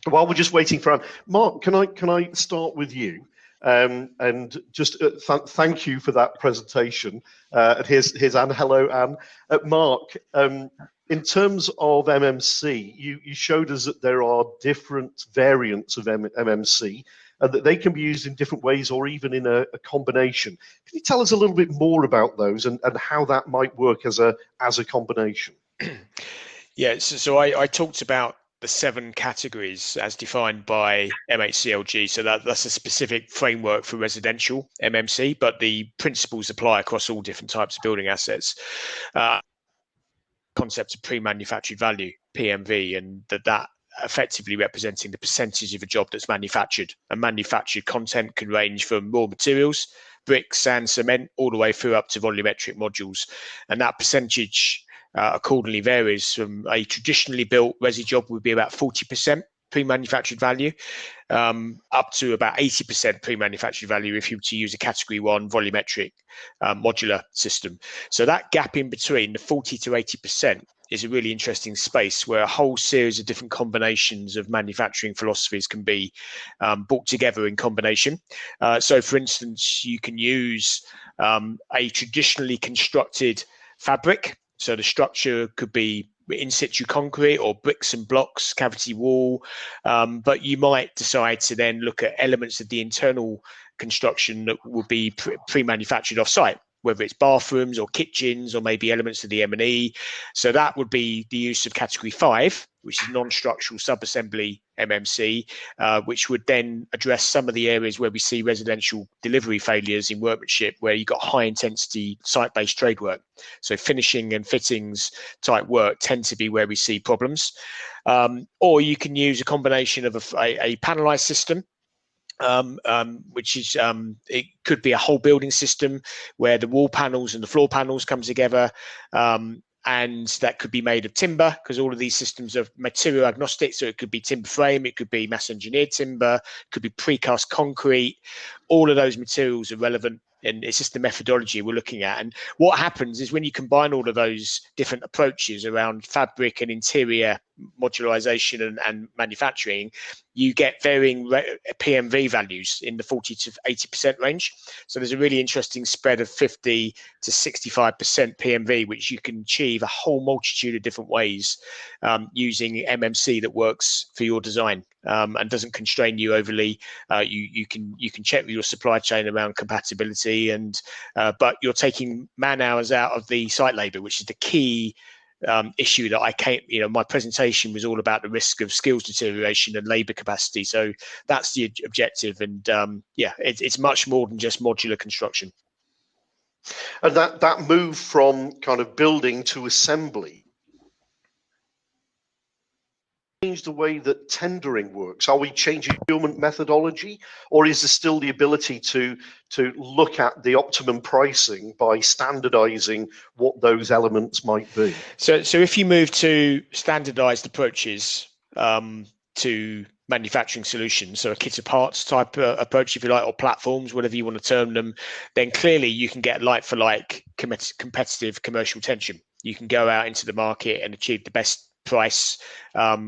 While we're just waiting for Anne, Mark, can I start with you? And just thank you for that presentation. And here's Anne. Hello, Anne. Mark, in terms of MMC, you showed us that there are different variants of MMC and that they can be used in different ways or even in a combination. Can you tell us a little bit more about those and how that might work as a combination? Yeah, so I talked about the 7 categories as defined by MHCLG. So that's a specific framework for residential MMC, but the principles apply across all different types of building assets. Concept of pre-manufactured value, PMV, and that effectively representing the percentage of a job that's manufactured. And manufactured content can range from raw materials, bricks, sand, cement, all the way through up to volumetric modules. And that percentage accordingly varies. From a traditionally built resi job would be about 40% pre-manufactured value, up to about 80% pre-manufactured value if you were to use a category 1 volumetric modular system. So that gap in between, the 40 to 80%, is a really interesting space where a whole series of different combinations of manufacturing philosophies can be brought together in combination. So for instance, you can use a traditionally constructed fabric. So the structure could be in situ concrete or bricks and blocks, cavity wall, but you might decide to then look at elements of the internal construction that will be pre-manufactured off-site, whether it's bathrooms or kitchens or maybe elements of the M&E. So that would be the use of category 5, which is non-structural sub-assembly MMC, which would then address some of the areas where we see residential delivery failures in workmanship, where you've got high intensity site-based trade work. So finishing and fittings type work tend to be where we see problems. Or you can use a combination of a panelized system, which is it could be a whole building system where the wall panels and the floor panels come together, and that could be made of timber, because all of these systems are material agnostic. So it could be timber frame, it could be mass engineered timber, it could be precast concrete. All of those materials are relevant, and it's just the methodology we're looking at. And what happens is when you combine all of those different approaches around fabric and interior modularization and manufacturing, you get varying PMV values in the 40 to 80% range. So there's a really interesting spread of 50 to 65% PMV, which you can achieve a whole multitude of different ways using MMC that works for your design and doesn't constrain you overly. You can check with your supply chain around compatibility, and but you're taking man hours out of the site labor, which is the key issue that my presentation was all about the risk of skills deterioration and labor capacity. So that's the objective. And it's much more than just modular construction. And that move from kind of building to assembly change the way that tendering works? Are we changing procurement methodology, or is there still the ability to look at the optimum pricing by standardizing what those elements might be? So if you move to standardized approaches to manufacturing solutions, so a kit of parts type approach, if you like, or platforms, whatever you want to term them, then clearly you can get like for like competitive commercial tension. You can go out into the market and achieve the best price,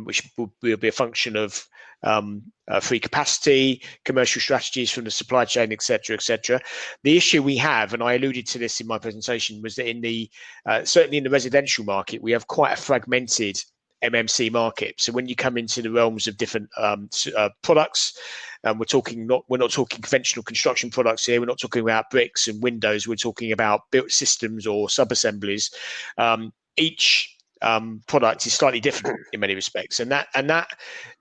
which will be a function of free capacity, commercial strategies from the supply chain, etc., etc. The issue we have, and I alluded to this in my presentation, was that in the certainly in the residential market, we have quite a fragmented MMC market. So when you come into the realms of different products, we're not talking conventional construction products here. We're not talking about bricks and windows. We're talking about built systems or sub-assemblies. Each product is slightly different in many respects, and that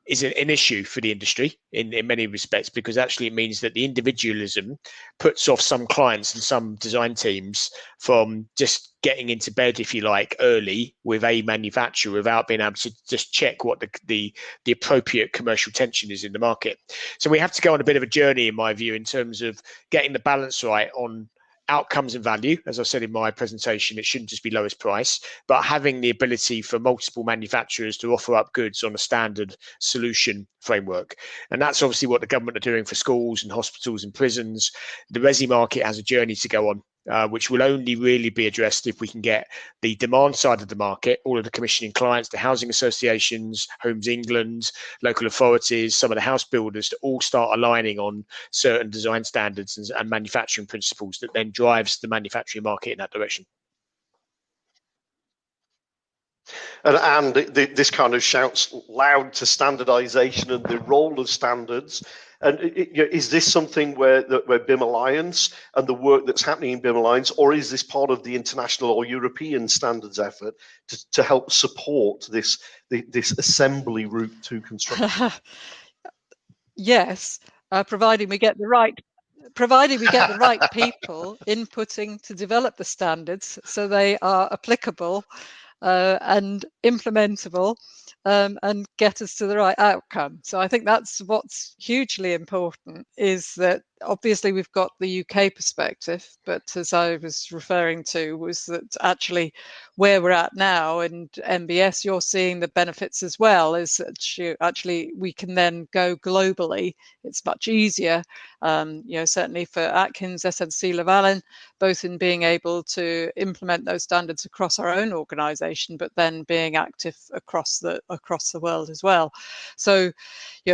is an issue for the industry in many respects, because actually it means that the individualism puts off some clients and some design teams from just getting into bed, if you like, early with a manufacturer without being able to just check what the appropriate commercial tension is in the market. So we have to go on a bit of a journey, in my view, in terms of getting the balance right on outcomes and value. As I said in my presentation, it shouldn't just be lowest price, but having the ability for multiple manufacturers to offer up goods on a standard solution framework. And that's obviously what the government are doing for schools and hospitals and prisons. The resi market has a journey to go on which will only really be addressed if we can get the demand side of the market, all of the commissioning clients, the housing associations, Homes England, local authorities, some of the house builders, to all start aligning on certain design standards and manufacturing principles that then drives the manufacturing market in that direction. And this kind of shouts loud to standardization and the role of standards. And is this something where BIM Alliance and the work that's happening in BIM Alliance, or is this part of the international or European standards effort to help support this assembly route to construction? Yes, providing we get the right people inputting to develop the standards so they are applicable and implementable, and get us to the right outcome. So I think that's what's hugely important, is that obviously we've got the UK perspective, but as I was referring to, was that actually where we're at now in MBS, you're seeing the benefits as well, is that actually we can then go globally. It's much easier, certainly for Atkins, SNC Lavalin, both in being able to implement those standards across our own organisation, but then being active across the world as well. So,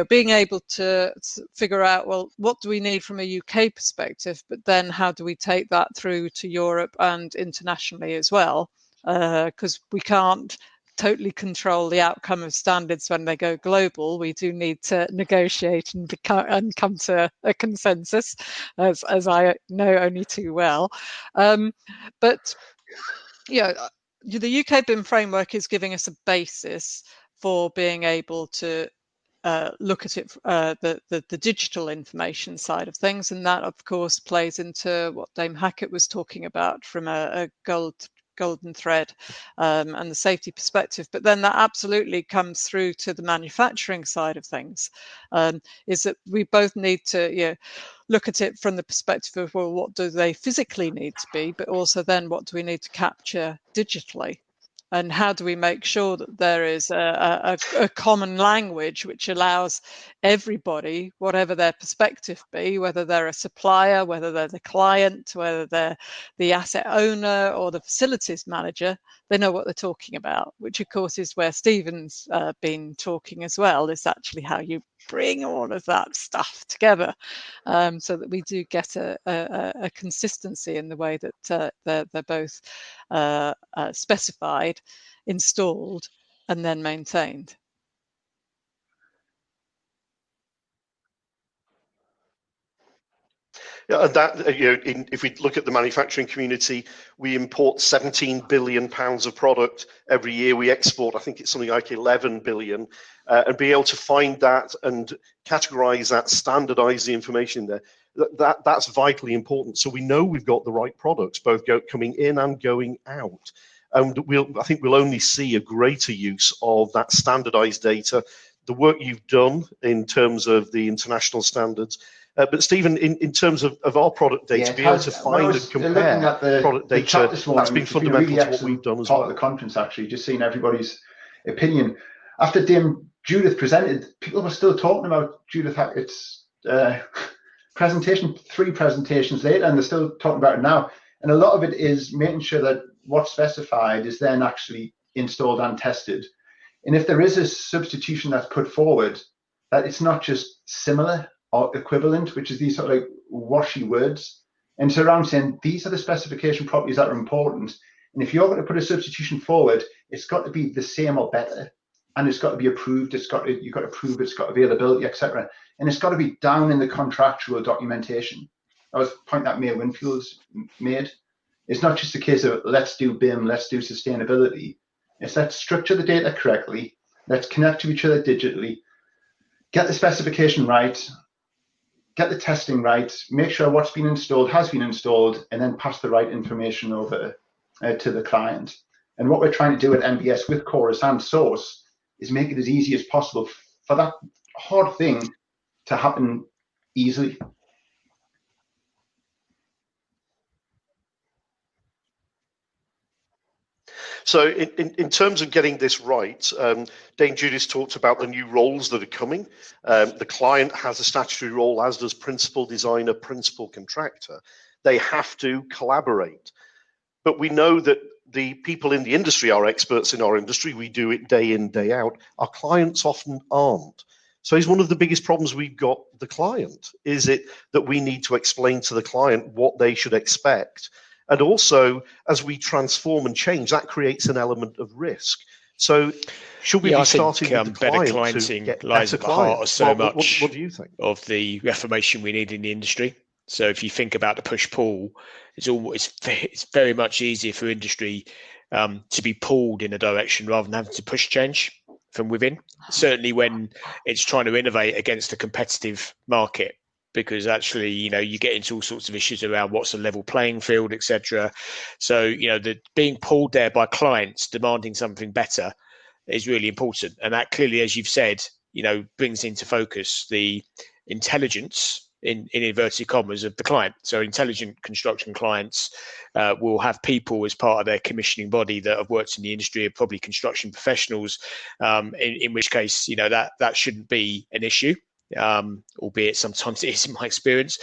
being able to figure out, well, what do we need from a UK perspective, but then how do we take that through to Europe and internationally as well? Because we can't totally control the outcome of standards when they go global. We do need to negotiate and come to a consensus, as I know only too well. But the UK BIM framework is giving us a basis for being able to look at it, the digital information side of things, and that of course plays into what Dame Hackett was talking about from a golden thread and the safety perspective. But then that absolutely comes through to the manufacturing side of things, is that we both need to look at it from the perspective of, well, what do they physically need to be, but also then what do we need to capture digitally? And how do we make sure that there is a common language which allows everybody, whatever their perspective be, whether they're a supplier, whether they're the client, whether they're the asset owner or the facilities manager, they know what they're talking about, which of course is where Stephen's been talking as well, is actually how you bring all of that stuff together, so that we do get a consistency in the way that they're both specified, installed, and then maintained. Yeah, and that if we look at the manufacturing community, we import 17 billion pounds of product every year. We export, I think it's something like 11 billion, and be able to find that and categorize that, standardize the information there. That's vitally important. So we know we've got the right products, both coming in and going out. And I think we'll only see a greater use of that standardized data, the work you've done in terms of the international standards. But Stephen, in terms of our product data, be able to find and compare product data, that's been fundamental to what we've done as well. Part of the conference, actually, just seeing everybody's opinion. After Dame Judith presented, people were still talking about Judith Hackett's presentation 3 presentations later, and they're still talking about it now. And a lot of it is making sure that what's specified is then actually installed and tested. And if there is a substitution that's put forward, that it's not just similar or equivalent, which is these sort of like washy words. And so around saying these are the specification properties that are important. And if you're going to put a substitution forward, it's got to be the same or better. And it's got to be approved. You've got to prove it's got availability, etc. And it's got to be down in the contractual documentation. That was the point that Mayor Winfield's made. It's not just a case of let's do BIM, let's do sustainability. It's let's structure the data correctly, let's connect to each other digitally, get the specification right, get the testing right, make sure what's been installed has been installed, and then pass the right information over to the client. And what we're trying to do at MBS with Chorus and Source is make it as easy as possible for that hard thing to happen easily. So in terms of getting this right, Dame Judith talked about the new roles that are coming. The client has a statutory role, as does principal designer, principal contractor. They have to collaborate. But we know that the people in the industry are experts in our industry. We do it day in, day out. Our clients often aren't. So it's one of the biggest problems we've got the client. Is it that we need to explain to the client what they should expect? And also, as we transform and change, that creates an element of risk. So should we be starting with the client to get lies better at the heart of so clients? much What do you think? of the reformation we need in the industry? So if you think about the push-pull, it's very much easier for industry to be pulled in a direction rather than having to push change from within. Certainly when it's trying to innovate against a competitive market, because actually, you get into all sorts of issues around what's a level playing field, etc. So, the being pulled there by clients demanding something better is really important. And that clearly, as you've said, brings into focus the intelligence in inverted commas of the client. So intelligent construction clients will have people as part of their commissioning body that have worked in the industry, are probably construction professionals, in which case, that shouldn't be an issue. Albeit sometimes it is in my experience.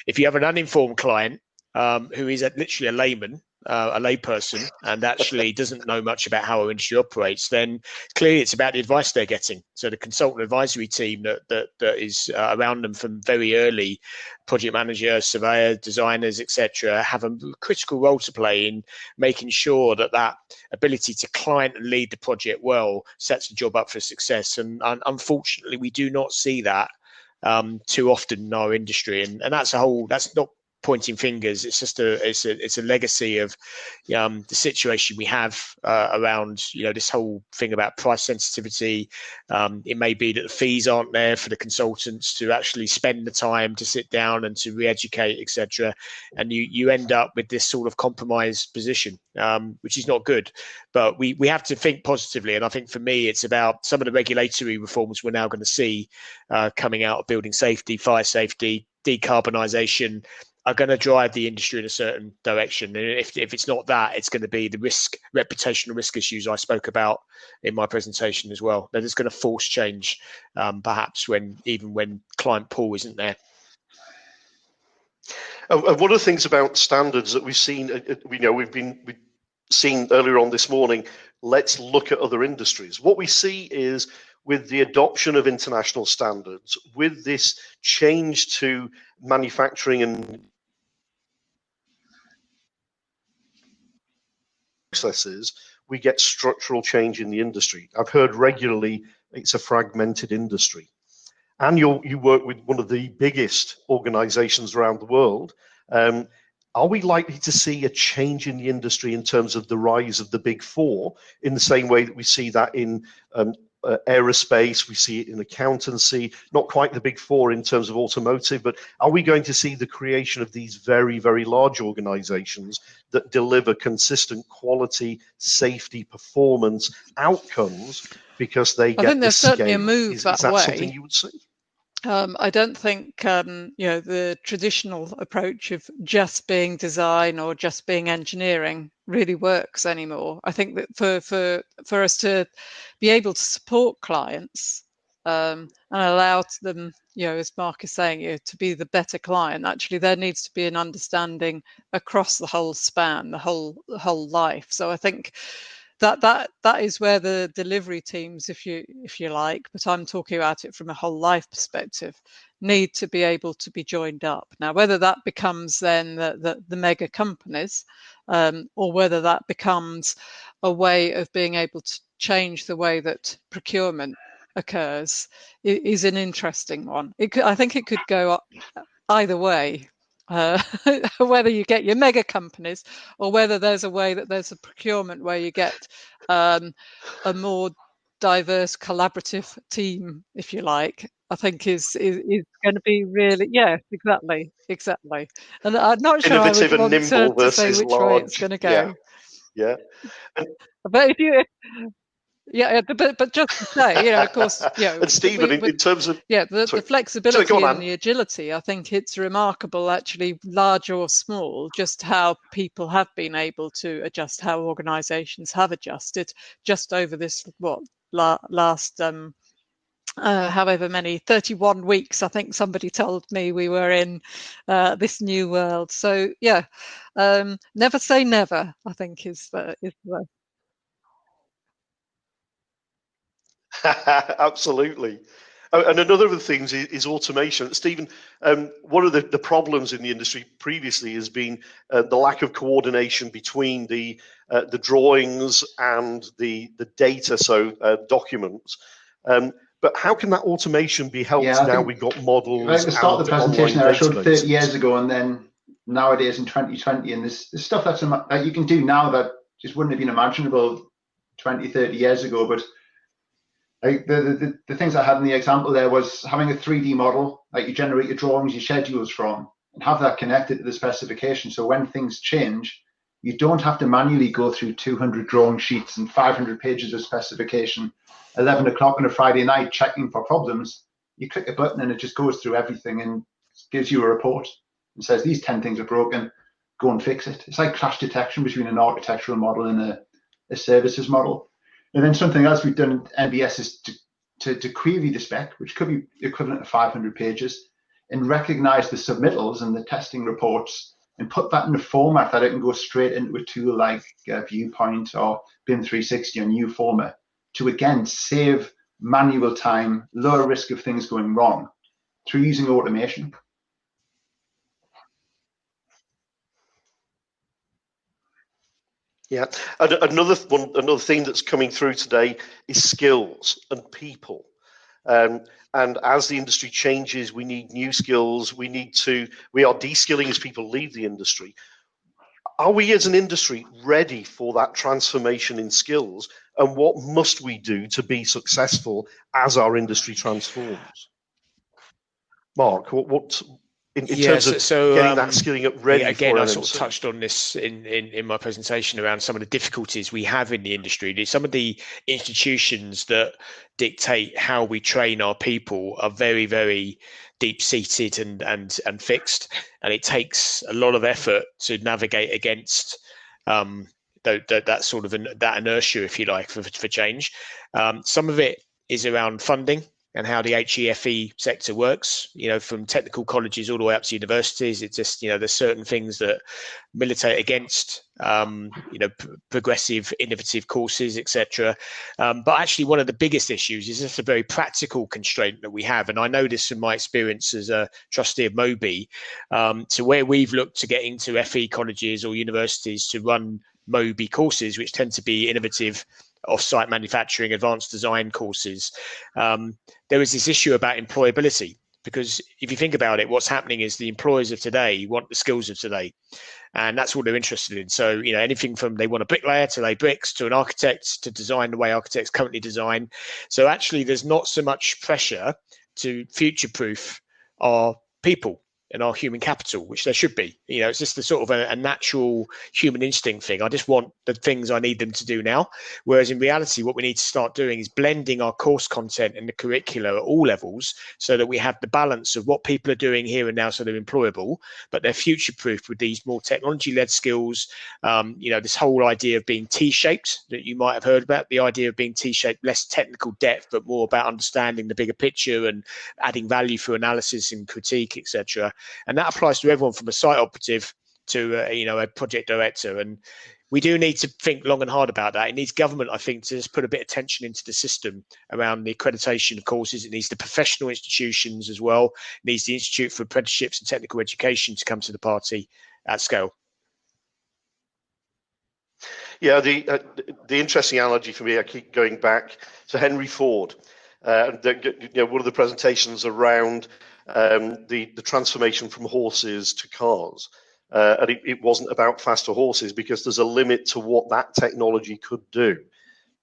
If you have an uninformed client who is literally a layman, a layperson, and actually doesn't know much about how our industry operates, then clearly it's about the advice they're getting. So the consultant advisory team that is around them from very early, project manager, surveyor, designers, etc., have a critical role to play in making sure that ability to client and lead the project well sets the job up for success. And unfortunately, we do not see that too often in our industry, and that's not pointing fingers. It's just it's a legacy of the situation we have around this whole thing about price sensitivity. It may be that the fees aren't there for the consultants to actually spend the time to sit down and to re-educate, etc. And you end up with this sort of compromise position, which is not good. But we have to think positively. And I think for me, it's about some of the regulatory reforms we're now going to see coming out of building safety, fire safety, decarbonisation, are going to drive the industry in a certain direction. And if it's not that, it's going to be the reputational risk issues I spoke about in my presentation as well. That is going to force change, perhaps even when client pull isn't there. One of the things about standards that we've seen, we've seen earlier on this morning, let's look at other industries. What we see is, with the adoption of international standards, with this change to manufacturing and processes, we get structural change in the industry. I've heard regularly it's a fragmented industry. And you work with one of the biggest organizations around the world. Are we likely to see a change in the industry in terms of the rise of the big four, in the same way that we see that in aerospace, we see it in accountancy, not quite the big four in terms of automotive, but are we going to see the creation of these very, very large organizations that deliver consistent quality, safety, performance outcomes because they get the scale? Certainly a move is that something you would see? I don't think the traditional approach of just being design or just being engineering really works anymore. I think that for us to be able to support clients and allow them, as Mark is saying, to be the better client, actually there needs to be an understanding across the whole span, the whole life. So I think that is where the delivery teams, if you like, but I'm talking about it from a whole life perspective, need to be able to be joined up. Now, whether that becomes then the mega companies, or whether that becomes a way of being able to change the way that procurement occurs, is an interesting one. I think it could go either way. Whether you get your mega companies or whether there's a way that there's a procurement where you get a more diverse collaborative team, if you like, I think is going to be really, yeah, exactly. And I'm not sure innovative I would and want nimble to say versus which large. way it's going to go. Yeah. But if you but just to say, of course, and Stephen, in terms of the flexibility and the agility, I think it's remarkable, actually, large or small, just how people have been able to adjust, how organisations have adjusted just over this last however many, 31 weeks, I think somebody told me we were in this new world. So yeah, never say never, I think is the Absolutely. And another of the things is automation. Stephen, one of the problems in the industry previously has been the lack of coordination between the drawings and the data, so documents. But how can that automation be helped now we've got models like the start of the presentation there, I showed 30 years ago, and then nowadays in 2020, and there's stuff that you can do now that just wouldn't have been imaginable 20, 30 years ago. But like the things I had in the example there was having a 3D model that you generate your drawings, your schedules from, and have that connected to the specification. So when things change, you don't have to manually go through 200 drawing sheets and 500 pages of specification, 11 o'clock on a Friday night checking for problems. You click a button and it just goes through everything and gives you a report and says, these 10 things are broken, go and fix it. It's like crash detection between an architectural model and a services model. And then something else we've done in MBS is to query the spec, which could be equivalent to 500 pages, and recognize the submittals and the testing reports and put that in a format that it can go straight into a tool like Viewpoint or BIM 360 or Newformer to, again, save manual time, lower risk of things going wrong through using automation. Yeah, and another theme that's coming through today is skills and people. And as the industry changes, we need new skills. We are de-skilling as people leave the industry. Are we as an industry ready for that transformation in skills? And what must we do to be successful as our industry transforms? Mark, what in terms of getting that skilling up ready again, for I sort of touched on this in my presentation around some of the difficulties we have in the industry. Some of the institutions that dictate how we train our people are very, very deep-seated and fixed, and it takes a lot of effort to navigate against that sort of that inertia, if you like, for change. Some of it is around funding and how the HEFE sector works, from technical colleges all the way up to universities. It's just, there's certain things that militate against, progressive, innovative courses, etc. But actually, one of the biggest issues is just a very practical constraint that we have. And I know this from my experience as a trustee of MOBI, to where we've looked to get into FE colleges or universities to run MOBI courses, which tend to be innovative, off-site manufacturing, advanced design courses. There is this issue about employability, because if you think about it, what's happening is the employers of today want the skills of today, and that's what they're interested in. So, anything from they want a bricklayer to lay bricks, to an architect to design the way architects currently design. So actually, there's not so much pressure to future-proof our people and our human capital, which there should be. It's just the sort of a natural human instinct thing. I just want the things I need them to do now. Whereas in reality, what we need to start doing is blending our course content and the curricula at all levels so that we have the balance of what people are doing here and now so they're employable, but they're future-proof with these more technology-led skills. This whole idea of being T-shaped that you might have heard about, the idea of being T-shaped, less technical depth, but more about understanding the bigger picture and adding value through analysis and critique, etc. And that applies to everyone from a site operative to a project director. And we do need to think long and hard about that. It needs government, I think, to just put a bit of attention into the system around the accreditation of courses. It needs the professional institutions as well. It needs the Institute for Apprenticeships and Technical Education to come to the party at scale. Yeah, the interesting analogy for me, I keep going back to Henry Ford. One of the presentations around the transformation from horses to cars. And it wasn't about faster horses, because there's a limit to what that technology could do.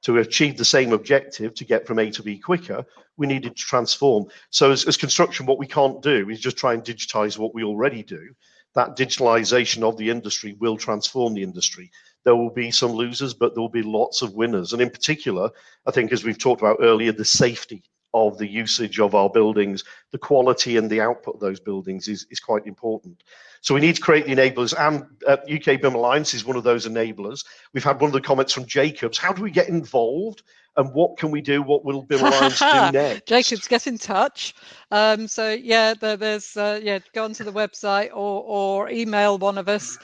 To achieve the same objective, to get from A to B quicker, we needed to transform. So as construction, what we can't do is just try and digitize what we already do. That digitalization of the industry will transform the industry. There will be some losers, but there will be lots of winners. And in particular, I think, as we've talked about earlier, the safety of the usage of our buildings, the quality and the output of those buildings is quite important. So we need to create the enablers, and UK BIM Alliance is one of those enablers. We've had one of the comments from Jacobs. How do we get involved, and what can we do? What will BIM Alliance do next? Jacobs, get in touch. So yeah, there's go onto the website or email one of us.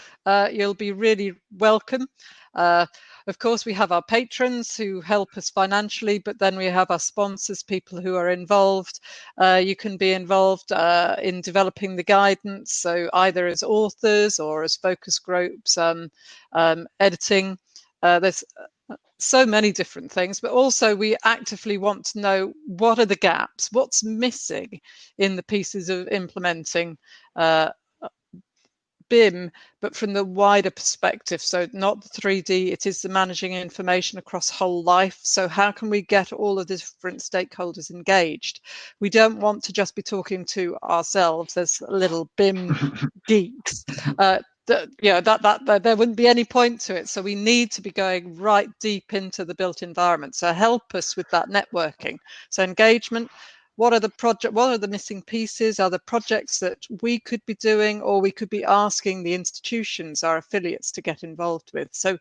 You'll be really welcome. Of course, we have our patrons who help us financially, but then we have our sponsors, people who are involved. You can be involved in developing the guidance, so either as authors or as focus groups, editing. There's so many different things, but also we actively want to know what are the gaps, what's missing in the pieces of implementing BIM, but from the wider perspective. So not the 3D, it is the managing information across whole life. So how can we get all of the different stakeholders engaged? We don't want to just be talking to ourselves as little BIM geeks. There wouldn't be any point to it. So we need to be going right deep into the built environment. So help us with that networking. So engagement. What are the missing pieces? Are there projects that we could be doing, or we could be asking the institutions, our affiliates, to get involved with? So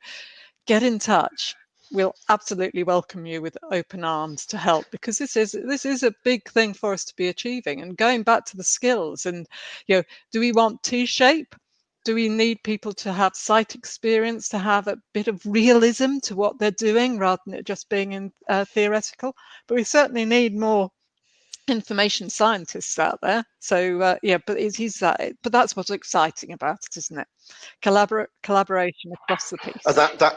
get in touch. We'll absolutely welcome you with open arms to help, because this is a big thing for us to be achieving. And going back to the skills, and do we want T-shape? Do we need people to have site experience, to have a bit of realism to what they're doing, rather than it just being theoretical? But we certainly need more information scientists out there. So but that's what's exciting about it, isn't it? Collaboration across the piece.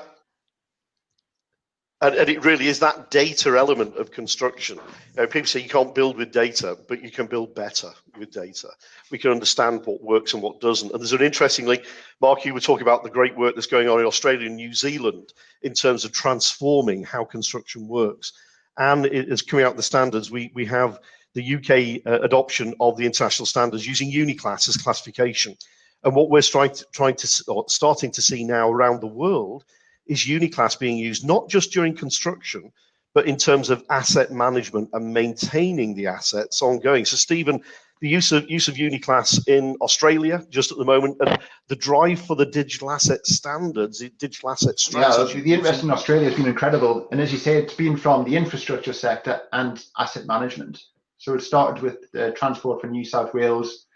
And it really is that data element of construction. People say you can't build with data, but you can build better with data. We can understand what works and what doesn't. And there's an interesting link. Mark, you were talking about the great work that's going on in Australia and New Zealand in terms of transforming how construction works. And it is coming out the standards. We have the UK adoption of the international standards using Uniclass as classification. And what we're starting to see now around the world is Uniclass being used not just during construction, but in terms of asset management and maintaining the assets ongoing. So Stephen, the use of Uniclass in Australia just at the moment, and the drive for the digital asset standards, digital asset strategy. Yeah, the interest in Australia has been incredible. And as you say, it's been from the infrastructure sector and asset management. So it started with transport for New South Wales,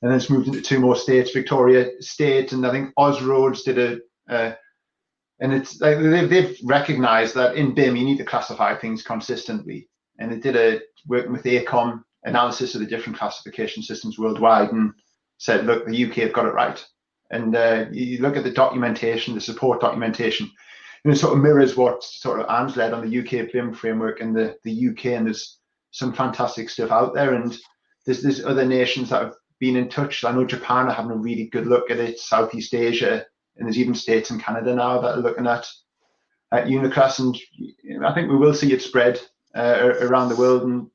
and then it's moved into 2 more states, Victoria State, and I think Ausroads did and it's like they've recognised that in BIM you need to classify things consistently, and it did working with AECOM analysis of the different classification systems worldwide, and said, look, the UK have got it right. And you look at the documentation, the support documentation, and it sort of mirrors what sort of Anne's led on the UK BIM framework in the UK, and there's some fantastic stuff out there, and there's other nations that have been in touch. I know Japan are having a really good look at it, Southeast Asia, and there's even states in Canada now that are looking at Uniclass, and I think we will see it spread around the world, and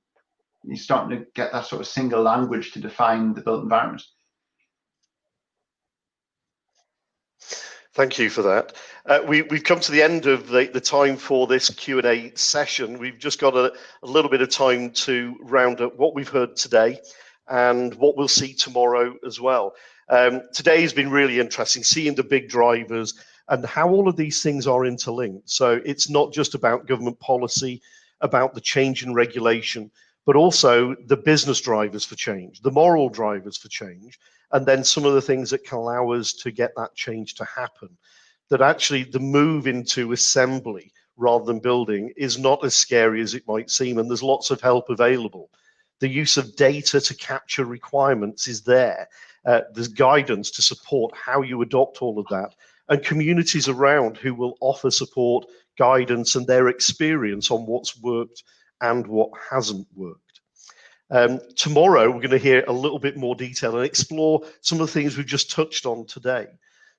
you're starting to get that sort of single language to define the built environment. Thank you for that. We've come to the end of the time for this Q&A session. We've just got a little bit of time to round up what we've heard today and what we'll see tomorrow as well. Today has been really interesting, seeing the big drivers and how all of these things are interlinked. So it's not just about government policy, about the change in regulation, but also the business drivers for change, the moral drivers for change, and then some of the things that can allow us to get that change to happen. That actually the move into assembly rather than building is not as scary as it might seem, and there's lots of help available. The use of data to capture requirements is there. There's guidance to support how you adopt all of that, and communities around who will offer support, guidance, and their experience on what's worked and what hasn't worked. Tomorrow, we're going to hear a little bit more detail and explore some of the things we've just touched on today.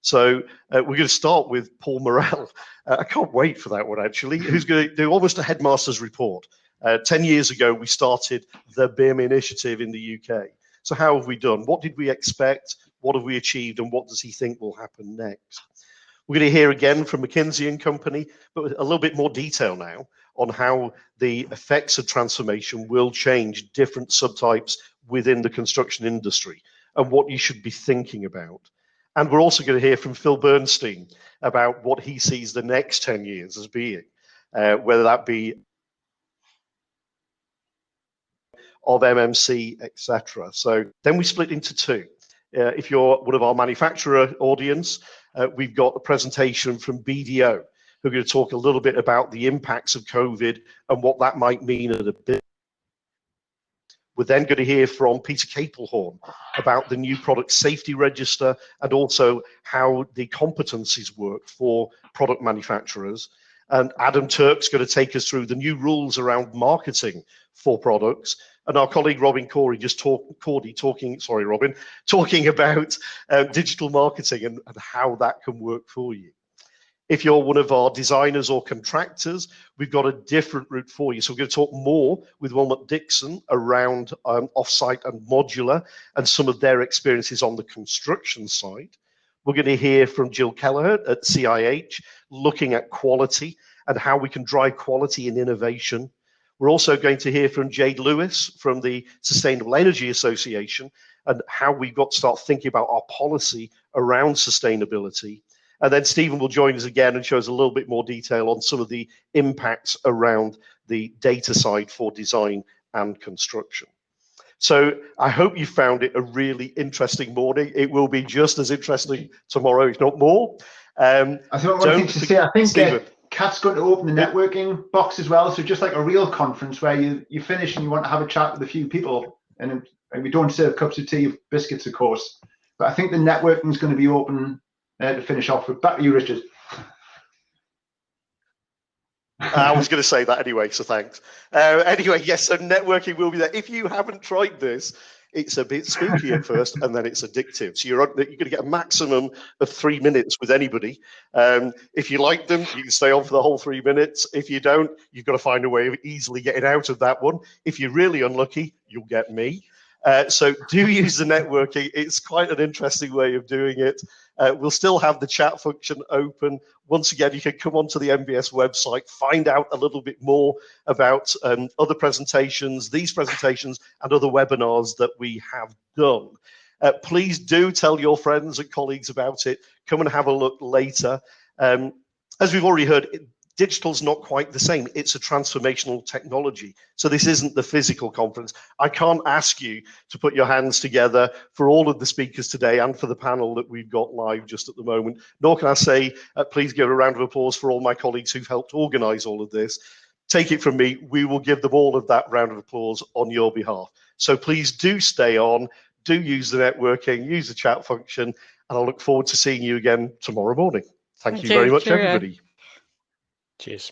So we're going to start with Paul Morrell. I can't wait for that one, actually, who's going to do almost a headmaster's report. 10 years ago, we started the BIM initiative in the UK. So how have we done? What did we expect? What have we achieved? And what does he think will happen next? We're going to hear again from McKinsey & Company, but with a little bit more detail now on how the effects of transformation will change different subtypes within the construction industry and what you should be thinking about. And we're also going to hear from Phil Bernstein about what he sees the next 10 years as being, whether that be of MMC, etc. So then we split into two. If you're one of our manufacturer audience, we've got a presentation from BDO, who are going to talk a little bit about the impacts of COVID and what that might mean at a bit. We're then going to hear from Peter Capelhorn about the new product safety register and also how the competencies work for product manufacturers. And Adam Turk's going to take us through the new rules around marketing for products. And our colleague Robin Corey talking about digital marketing and how that can work for you. If you're one of our designers or contractors, we've got a different route for you. So we're going to talk more with Wilmot Dixon around offsite and modular and some of their experiences on the construction side. We're going to hear from Jill Kelleher at CIH, looking at quality and how we can drive quality and innovation. We're also going to hear from Jade Lewis from the Sustainable Energy Association and how we've got to start thinking about our policy around sustainability. And then Stephen will join us again and show us a little bit more detail on some of the impacts around the data side for design and construction. So I hope you found it a really interesting morning. It will be just as interesting tomorrow, if not more. I think one thing to say, I think Kat's going to open the networking box as well. So just like a real conference where you finish and you want to have a chat with a few people, and we don't serve cups of tea, biscuits, of course. But I think the networking is going to be open to finish off with. Back to you, Richard. I was going to say that anyway, so thanks. Anyway, yes, so networking will be there. If you haven't tried this, it's a bit spooky at first, and then it's addictive. So you're going to get a maximum of 3 minutes with anybody. If you like them, you can stay on for the whole 3 minutes. If you don't, you've got to find a way of easily getting out of that one. If you're really unlucky, you'll get me. So do use the networking. It's quite an interesting way of doing it. We'll still have the chat function open. Once again, you can come onto the MBS website, find out a little bit more about other presentations, these presentations, and other webinars that we have done. Please do tell your friends and colleagues about it. Come and have a look later. As we've already heard, digital's not quite the same. It's a transformational technology. So this isn't the physical conference. I can't ask you to put your hands together for all of the speakers today and for the panel that we've got live just at the moment. Nor can I say, please give a round of applause for all my colleagues who've helped organize all of this. Take it from me, we will give them all of that round of applause on your behalf. So please do stay on, do use the networking, use the chat function, and I look forward to seeing you again tomorrow morning. Thank you very much, everybody. Cheers.